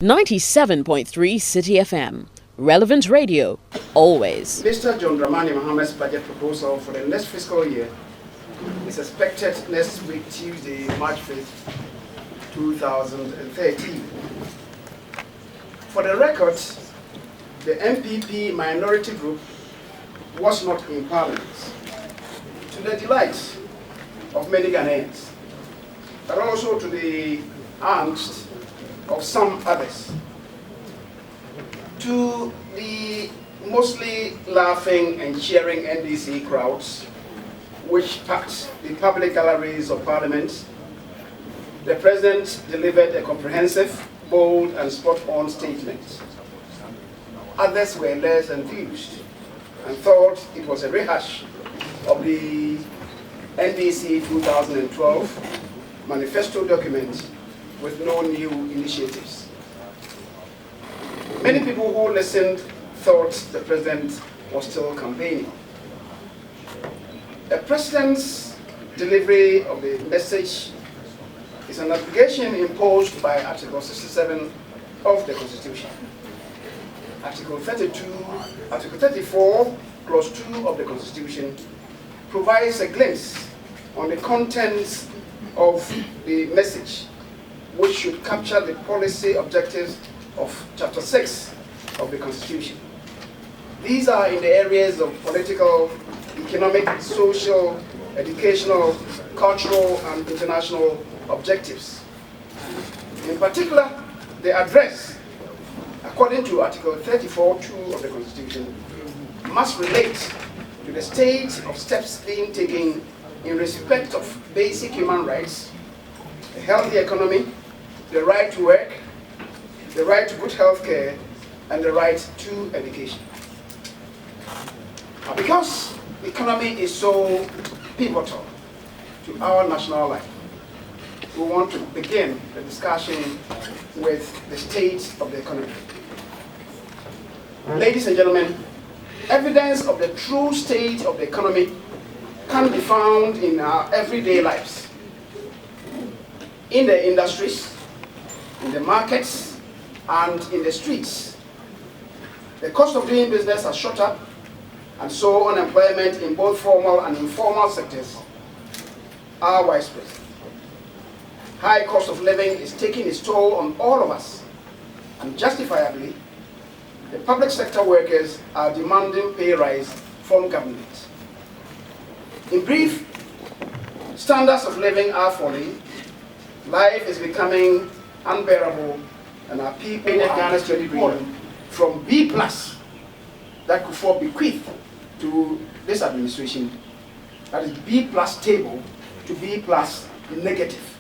97.3 City FM. Relevant radio, always. Mr. John Dramani Mohammed's budget proposal for the next fiscal year is expected next week, Tuesday, March 5th, 2013. For the record, the MPP minority group was not in Parliament, to the delight of many Ghanaians, but also to the angst of some others. To the mostly laughing and cheering NDC crowds, which packed the public galleries of Parliament, the President delivered a comprehensive, bold, and spot-on statement. Others were less enthused and thought it was a rehash of the NDC 2012 manifesto document with no new initiatives. Many people who listened thought the President was still campaigning. The President's delivery of the message is an obligation imposed by Article 67 of the Constitution. Article 34, Clause 2 of the Constitution provides a glimpse on the contents of the message, which should capture the policy objectives of Chapter 6 of the Constitution. These are in the areas of political, economic, social, educational, cultural, and international objectives. In particular, the address, according to Article 34(2) of the Constitution, must relate to the state of steps being taken in respect of basic human rights, a healthy economy, the right to work, the right to good health care, and the right to education. Because the economy is so pivotal to our national life, we want to begin the discussion with the state of the economy. Ladies and gentlemen, evidence of the true state of the economy can be found in our everyday lives, in the industries, in the markets, and in the streets. The cost of doing business has shot up, and so unemployment in both formal and informal sectors are widespread. High cost of living is taking its toll on all of us, and justifiably, the public sector workers are demanding pay rise from government. In brief, standards of living are falling, life is becoming unbearable, and our people in Ghana's credit rating from B+ that could fall bequeathed to this administration, that is B+ stable, to B+ negative.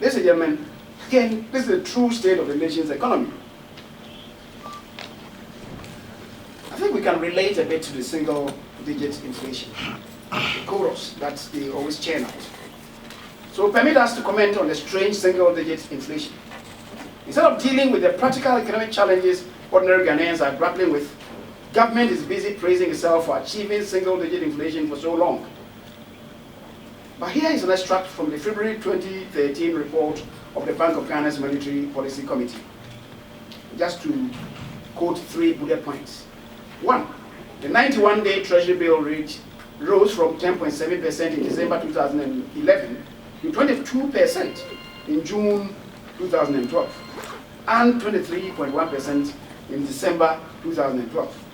Ladies and gentlemen, again, this is the true state of the nation's economy. I think we can relate a bit to the single-digit inflation, the chorus that they always churn out. So permit us to comment on the strange single-digit inflation. Instead of dealing with the practical economic challenges ordinary Ghanaians are grappling with, government is busy praising itself for achieving single-digit inflation for so long. But here is an extract from the February 2013 report of the Bank of Ghana's Monetary Policy Committee, just to quote 3 bullet points. 1, the 91-day Treasury bill rate rose from 10.7% in December 2011 to 22% in June 2012, and 23.1% in December 2012.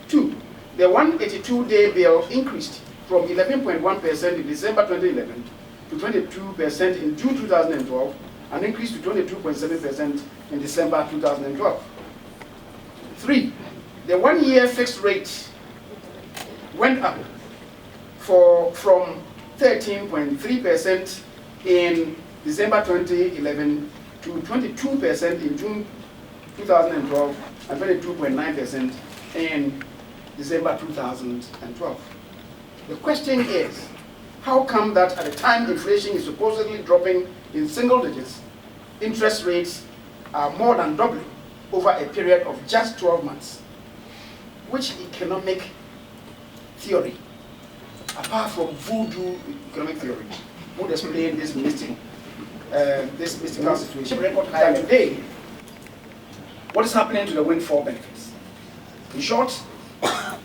2, the 182-day bill increased from 11.1% in December 2011 to 22% in June 2012, and increased to 22.7% in December 2012. 3, the 1-year fixed rate went up from 13.3% in December 2011 to 22% in June 2012 and 22.9% in December 2012. The question is, how come that at a time inflation is supposedly dropping in single digits, interest rates are more than doubling over a period of just 12 months? Which economic theory, apart from voodoo economic theory, would explain this mystical situation? Record high today what is happening to the windfall benefits. In short,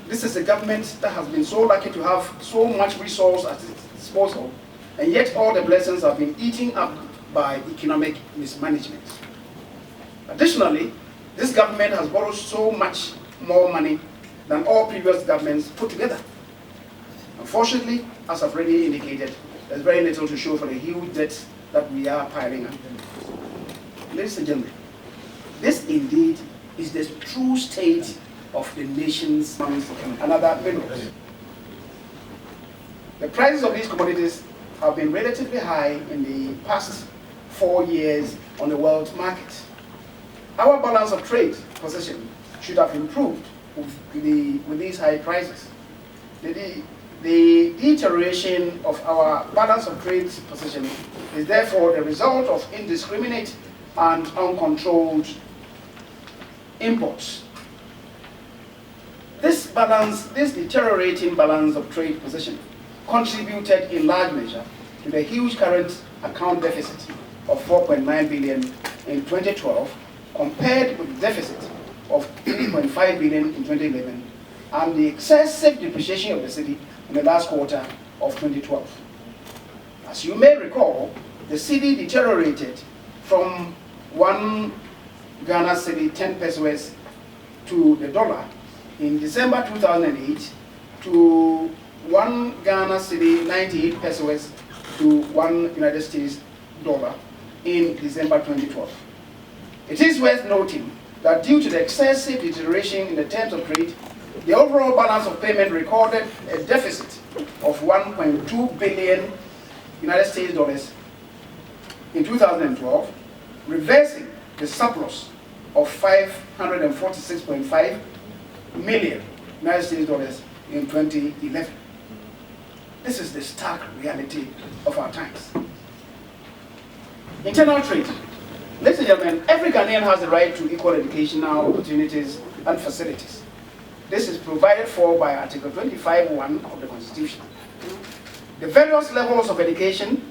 this is a government that has been so lucky to have so much resource at its disposal, and yet all the blessings have been eaten up by economic mismanagement. Additionally, this government has borrowed so much more money than all previous governments put together. Unfortunately, as I've already indicated, there's very little to show for the huge debt that we are piling up. Ladies and gentlemen, this indeed is the true state of the nation's and other minerals. The prices of these commodities have been relatively high in the past 4 years on the world market. Our balance of trade position should have improved with these high prices. The deterioration of our balance of trade position is therefore the result of indiscriminate and uncontrolled imports. This deteriorating balance of trade position contributed in large measure to the huge current account deficit of 4.9 billion in 2012 compared with the deficit of 3.5 billion in 2011 and the excessive depreciation of the cedi in the last quarter of 2012. As you may recall, the cedi deteriorated from 1 Ghana cedi 10 pesos to the dollar in December 2008 to 1 Ghana cedi 98 pesos to 1 United States dollar in December 2012. It is worth noting that due to the excessive deterioration in the terms of trade, the overall balance of payment recorded a deficit of 1.2 billion United States dollars in 2012, reversing the surplus of 546.5 million United States dollars in 2011. This is the stark reality of our times. Internal trade. Ladies and gentlemen, every Ghanaian has the right to equal educational opportunities and facilities. This is provided for by Article 25(1) of the Constitution. The various levels of education,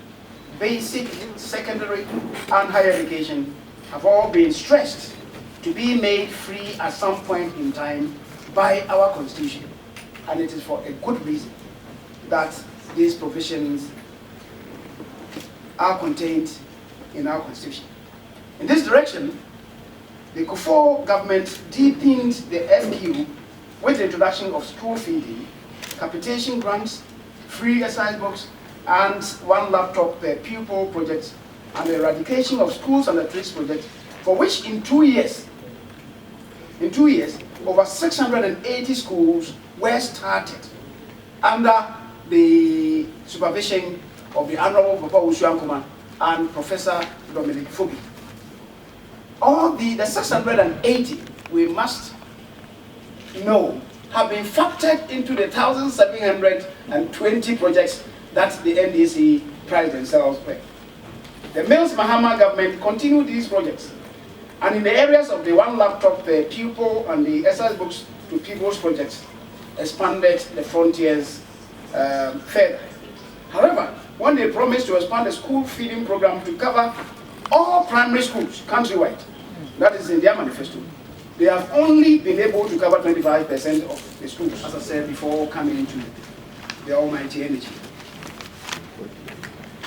basic, secondary, and higher education, have all been stressed to be made free at some point in time by our Constitution. And it is for a good reason that these provisions are contained in our Constitution. In this direction, the Kufuor government deepened the FQ with the introduction of school feeding, capitation grants, free exercise books, and 1 laptop per pupil projects, and the eradication of schools and the trades project, for which in 2 years, over 680 schools were started under the supervision of the Honorable Papa Usuankuma and Professor Dominic Fobi. All the 680, we must know, have been factored into the 1,720 projects that the NDC pride themselves with. The Mills Mahama government continued these projects, and in the areas of the 1 laptop per pupil and the exercise books to pupils projects, expanded the frontiers further. However, when they promised to expand the school feeding program to cover all primary schools countrywide, that is in their manifesto, they have only been able to cover 25% of the schools, as I said before, coming into the almighty energy.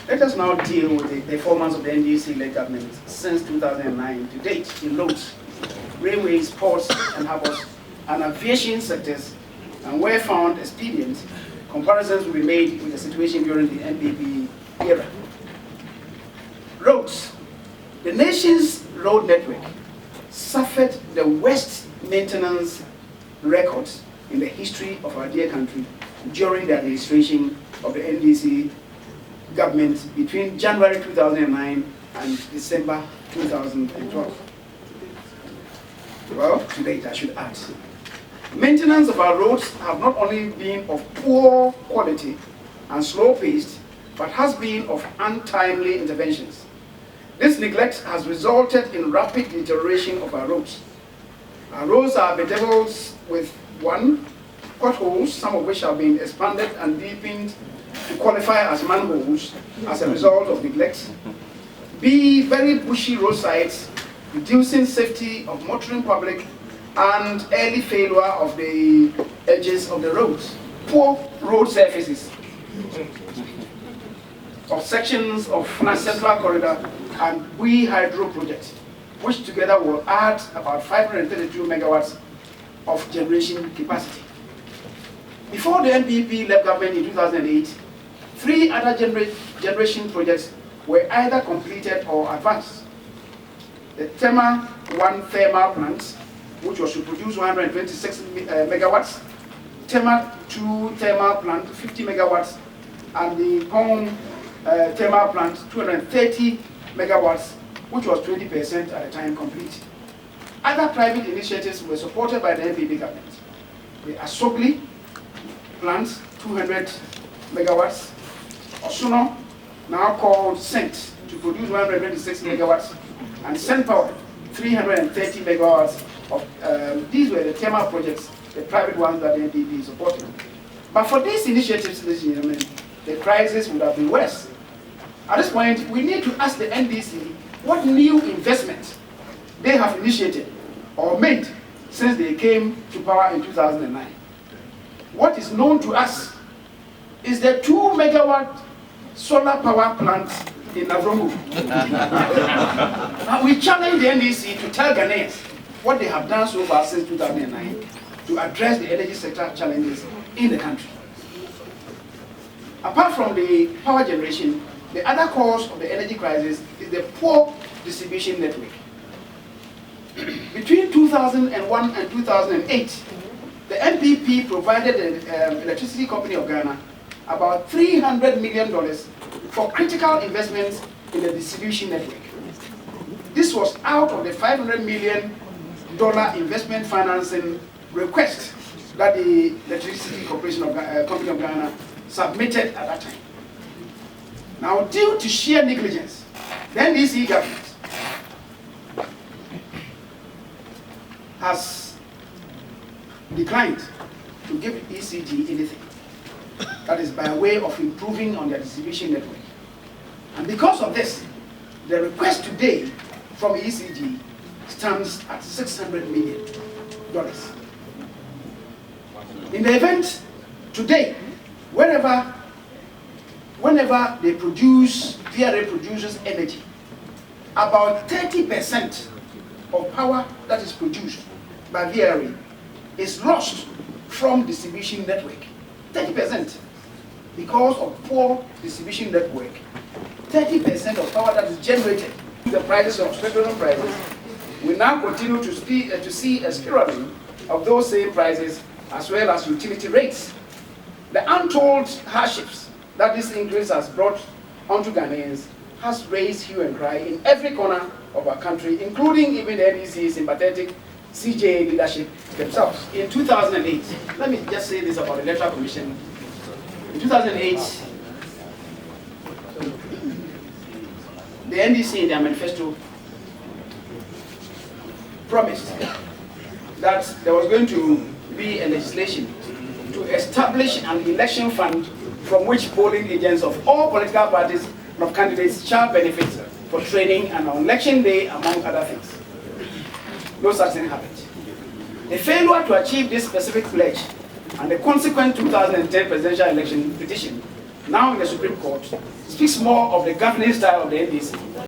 Let us now deal with the performance of the NDC-led government since 2009 to date in roads, railways, ports and harbors, and aviation sectors, and where found expedient, comparisons will be made with the situation during the NPP era. Roads. The nation's road network suffered the worst maintenance records in the history of our dear country during the administration of the NDC government between January 2009 and December 2012. Well, to date, I should add. Maintenance of our roads have not only been of poor quality and slow-paced, but has been of untimely interventions. This neglect has resulted in rapid deterioration of our roads. Our roads are bedeviled with 1, potholes, some of which have been expanded and deepened to qualify as manholes as a result of neglect. B, very bushy roadsides reducing safety of motoring public, and early failure of the edges of the roads, poor road surfaces of sections of Central Corridor and Bui Hydro Project, which together will add about 532 megawatts of generation capacity. Before the NPP left government in 2008, 3 other generation projects were either completed or advanced. The Tema 1 thermal plant, which was to produce 126 megawatts, Tema 2 thermal plant, 50 megawatts, and the Pong thermal plant, 230 megawatts, which was 20% at the time complete. Other private initiatives were supported by the NPP government. The Asogli plant, 200 megawatts, Osuno, now called Sent, to produce 126 megawatts, and Sent Power, 330 megawatts. These were the thermal projects, the private ones that the NPP supported. But for these initiatives, ladies and gentlemen, the crisis would have been worse. At this point, we need to ask the NDC what new investment they have initiated or made since they came to power in 2009. What is known to us is the 2 megawatt solar power plant in Navrongo. And we challenge the NDC to tell Ghanaians what they have done so far since 2009 to address the energy sector challenges in the country. Apart from the power generation, the other cause of the energy crisis is the poor distribution network. Between 2001 and 2008, the NPP provided the Electricity Company of Ghana about $300 million for critical investments in the distribution network. This was out of the $500 million investment financing request that the Electricity Company of Ghana submitted at that time. Now, due to sheer negligence, the NDC government has declined to give ECG anything. That is by way of improving on their distribution network. And because of this, the request today from ECG stands at $600 million. In the event today, whenever they produce, VRA produces energy, about 30% of power that is produced by VRA is lost from distribution network. 30%. Because of poor distribution network, 30% of power that is generated, the prices of petroleum prices, we now continue to see a spiraling of those same prices as well as utility rates. The untold hardships that this increase has brought onto Ghanaians has raised hue and cry in every corner of our country, including even the NDC's sympathetic CJA leadership themselves. In 2008, let me just say this about the Electoral Commission. In 2008, the NDC in their manifesto promised that there was going to be a legislation to establish an election fund from which polling agents of all political parties and of candidates shall benefit for training and on election day, among other things. No such thing happened. The failure to achieve this specific pledge and the consequent 2010 presidential election petition, now in the Supreme Court, speaks more of the governing style of the NDC